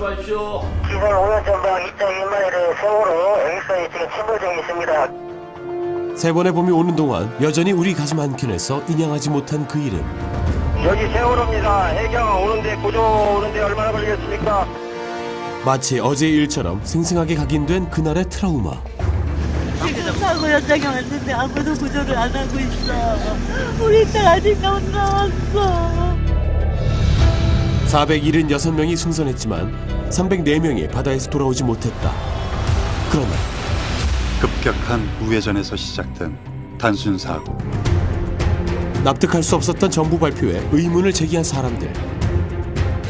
말씀하십시오. 기존 5년 전방 2.1마일의 세월호 A선이 지금 침몰 중에 있습니다. 세 번의 봄이 오는 동안 여전히 우리 가슴 한켠에서 인양하지 못한 그 이름. 여기 세월호입니다. 해경 오는데 구조 오는데 얼마나 걸리겠습니까? 마치 어제의 일처럼 생생하게 각인된 그날의 트라우마. 지금 사고 현장에 왔는데 아무도 구조를 안 하고 있어. 우리 딸 아직 못 나왔어. 476명이 승선했지만 304명이 바다에서 돌아오지 못했다. 그러나 급격한 우회전에서 시작된 단순 사고. 납득할 수 없었던 정부 발표에 의문을 제기한 사람들.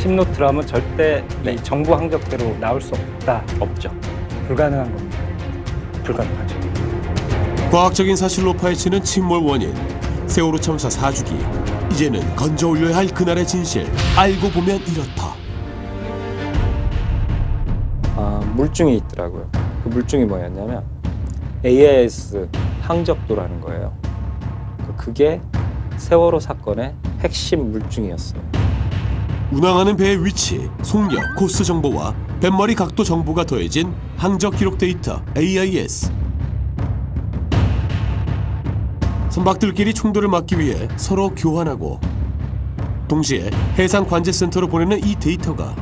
10노트라면 절대 이 정부 항적대로 나올 수 없다. 없죠. 불가능한 겁니다. 불가능하죠. 과학적인 사실로 파헤치는 침몰 원인. 세월호 참사 4주기. 이제는 건져 올려야 할 그날의 진실. 알고 보면 이렇다. 물증이 있더라고요. 그 물증이 뭐였냐면 AIS 항적도라는 거예요. 그게 세월호 사건의 핵심 물증이었어요. 운항하는 배의 위치, 속력, 코스 정보와 뱃머리 각도 정보가 더해진 항적 기록 데이터 AIS. 선박들끼리 충돌을 막기 위해 서로 교환하고 동시에 해상관제센터로 보내는 이 데이터가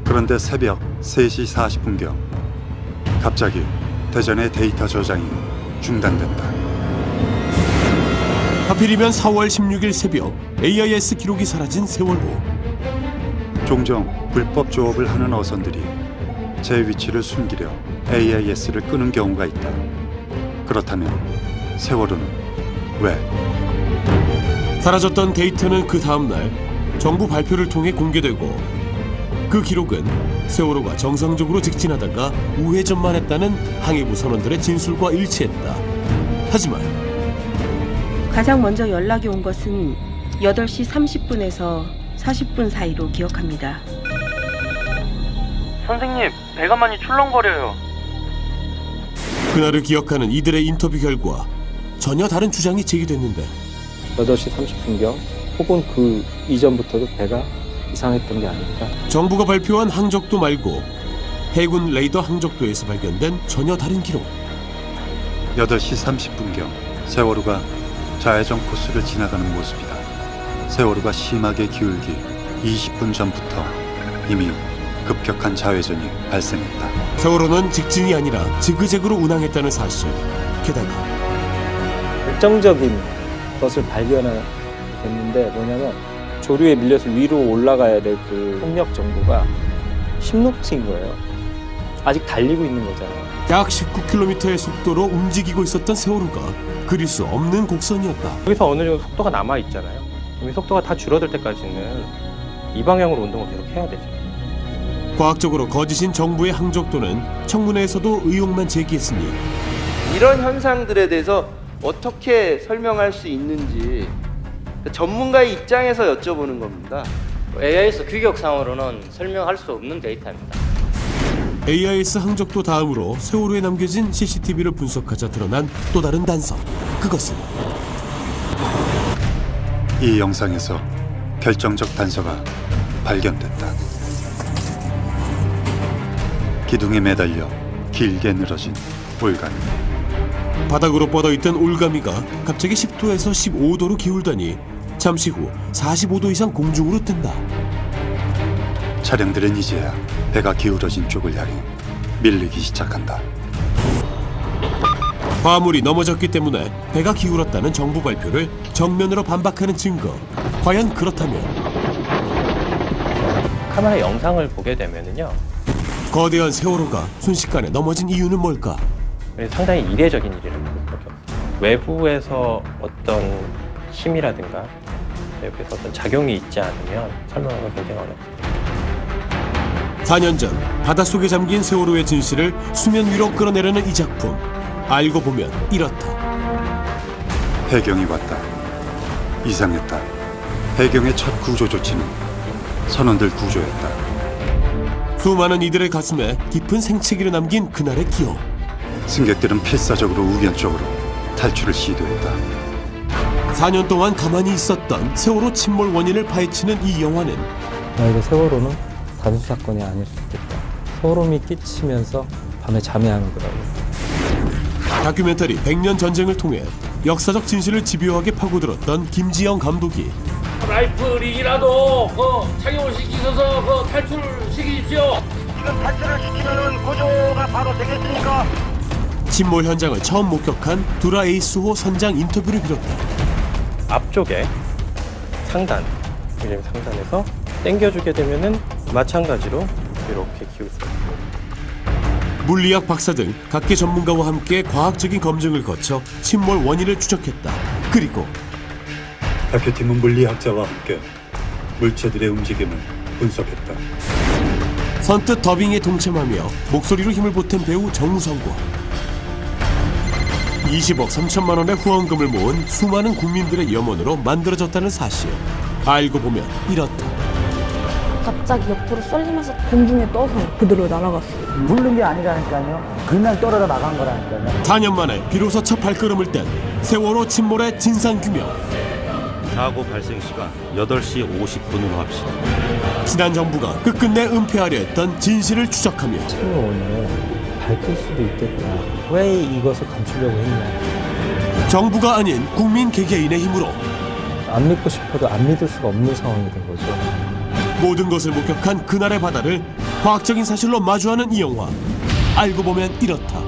그런데 새벽 3시 40분경 갑자기 대전의 데이터 저장이 중단된다. 하필이면 4월 16일 새벽 AIS 기록이 사라진 세월호. 종종 불법 조업을 하는 어선들이 제 위치를 숨기려 AIS를 끄는 경우가 있다. 그렇다면 세월호는 왜? 사라졌던 데이터는 그 다음날 정부 발표를 통해 공개되고 그 기록은 세월호가 정상적으로 직진하다가 우회전만 했다는 항해부 선원들의 진술과 일치했다. 하지만 가장 먼저 연락이 온 것은 8시 30분에서 40분 사이로 기억합니다. 선생님, 배가 많이 출렁거려요. 그날을 기억하는 이들의 인터뷰 결과 전혀 다른 주장이 제기됐는데 8시 30분경 혹은 그 이전부터도 배가 이상했던 게 아닐까. 정부가 발표한 항적도 말고 해군 레이더 항적도에서 발견된 전혀 다른 기록. 8시 30분경 세월호가 좌회전 코스를 지나가는 모습이다. 세월호가 심하게 기울기 20분 전부터 이미 급격한 좌회전이 발생했다. 세월호는 직진이 아니라 지그재그로 운항했다는 사실. 게다가 결정적인 것을 발견했는데 뭐냐면 조류에 밀려서 위로 올라가야 될 그 속력 정보가 10노트인 거예요. 아직 달리고 있는 거잖아요. 약 19km의 속도로 움직이고 있었던 세월호가 그릴 수 없는 곡선이었다. 여기서 어느 정도 속도가 남아 있잖아요. 그럼 이 속도가 다 줄어들 때까지는 이 방향으로 운동을 계속 해야 되죠. 과학적으로 거짓인 정부의 항적도는 청문회에서도 의혹만 제기했으니 이런 현상들에 대해서 어떻게 설명할 수 있는지 전문가의 입장에서 여쭤보는 겁니다. AIS 규격상으로는 설명할 수 없는 데이터입니다. AIS 항적도 다음으로 세월호에 남겨진 CCTV를 분석하자 드러난 또 다른 단서. 그것은 이 영상에서 결정적 단서가 발견됐다. 기둥에 매달려 길게 늘어진 올가미. 바닥으로 뻗어있던 올가미가 갑자기 10도에서 15도로 기울더니 잠시 후 45도 이상 공중으로 뜬다. 차량들은 이제야 배가 기울어진 쪽을 향해 밀리기 시작한다. 화물이 넘어졌기 때문에 배가 기울었다는 정부 발표를 정면으로 반박하는 증거. 과연 그렇다면 카메라 영상을 보게 되면은요, 거대한 세월호가 순식간에 넘어진 이유는 뭘까? 상당히 이례적인 일이라고 보거든요. 외부에서 어떤 힘이라든가 외부에서 어떤 작용이 있지 않으면 설명하기가 굉장히 어렵습니다. 4년 전 바닷속에 잠긴 세월호의 진실을 수면 위로 끌어내려는 이 작품. 알고 보면 이렇다. 해경이 왔다. 이상했다. 해경의 첫 구조 조치는 선원들 구조였다. 수많은 이들의 가슴에 깊은 생채기를 남긴 그날의 기억. 승객들은 필사적으로 우변 쪽으로 탈출을 시도했다. 4년 동안 가만히 있었던 세월호 침몰 원인을 파헤치는 이 영화는 만약에 세월호는 단수 사건이 아닐 수 있겠다. 소름이 끼치면서 밤에 잠이 안 오더라고요. 다큐멘터리 100년 전쟁을 통해 역사적 진실을 집요하게 파고들었던 김지영 감독이 라이플링이라도 착용을 시키셔서 탈출시키십시오. 지금 탈출을 시키면은 구조가 바로 되겠습니까? 침몰 현장을 처음 목격한 두라 에이스호 선장 인터뷰를 비롯해 앞쪽에 상단, 이름 상단에서 당겨주게 되면은 마찬가지로 이렇게 기울습니다. 물리학 박사 등 각계 전문가와 함께 과학적인 검증을 거쳐 침몰 원인을 추적했다. 그리고 다큐팀은 물리학자와 함께 물체들의 움직임을 분석했다. 선뜻 더빙에 동참하며 목소리로 힘을 보탠 배우 정우성과 20억 3천만 원의 후원금을 모은 수많은 국민들의 염원으로 만들어졌다는 사실. 알고 보면 이렇다. 갑자기 옆으로 쏠리면서 공중에 떠서 그대로 날아갔어요. 누른 게 아니라니까요. 그냥 떨어져 나간 거라니까요. 4년 만에 비로소 첫 발걸음을 뗀 세월호 침몰의 진상규명. 사고 발생 시간 8시 50분으로 합시다. 지난 정부가 끝끝내 은폐하려 했던 진실을 추적하며 침몰 원인을 밝힐 수도 있겠구나. 왜 이것을 감추려고 했냐. 정부가 아닌 국민 개개인의 힘으로 안 믿고 싶어도 안 믿을 수가 없는 상황이 된 거죠. 모든 것을 목격한 그날의 바다를 과학적인 사실로 마주하는 이 영화. 알고 보면 이렇다.